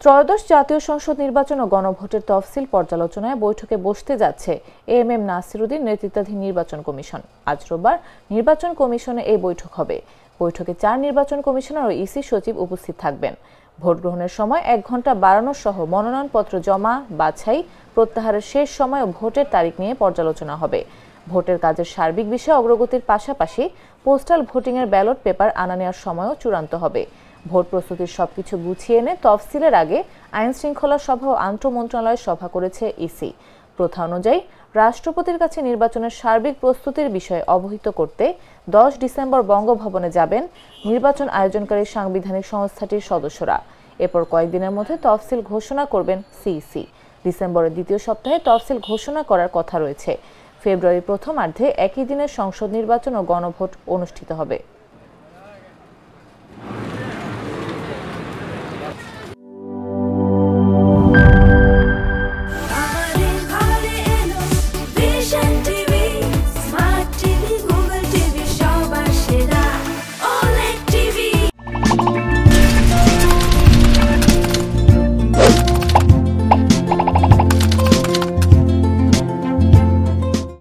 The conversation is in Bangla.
ত্রয়োদশ জাতীয় সংসদ নির্বাচন ও গণভোটের তফসিল পর্যালোচনায় বৈঠকে বসতে যাচ্ছে এএমএম নাসিরুদ্দিন নেতৃত্বাধীন নির্বাচন কমিশন। আজ রোববার নির্বাচন কমিশনে এই বৈঠক হবে। বৈঠকে 4 নির্বাচন কমিশনার ও ইসি সচিব উপস্থিত থাকবেন। ভোট গ্রহণের সময় 1 ঘণ্টা বাড়ানো সহ মনোনয়নপত্র জমা, বাছাই, প্রত্যাহারের শেষ সময় ও ভোটের তারিখ নিয়ে পর্যালোচনা হবে। ভোটের কাজের সার্বিক বিষয়ে অগ্রগতির পাশাপাশি পোস্টাল ভোটিংয়ের ব্যালট পেপার আনা নেওয়ার সময়ও চূড়ান্ত হবে। ভোট প্রস্তুতির সবকিছু গুছিয়ে এনে তফসিলের আগে আইন শৃঙ্খলা সভা ও আন্তঃ মন্ত্রণালয় সভা করেছে ইসি। প্রথা অনুযায়ী রাষ্ট্রপতির কাছে নির্বাচনের সার্বিক প্রস্তুতির বিষয়ে অবহিত করতে 10 ডিসেম্বর বঙ্গভবনে যাবেন নির্বাচন আয়োজনকারী সাংবিধানিক সংস্থাটির সদস্যরা। এরপর কয়েকদিনের মধ্যে তফসিল ঘোষণা করবেন সিইসি। ডিসেম্বরের দ্বিতীয় সপ্তাহে তফসিল ঘোষণা করার কথা রয়েছে। ফেব্রুয়ারির প্রথমার্ধে একই দিনে সংসদ নির্বাচন ও গণভোট অনুষ্ঠিত হবে।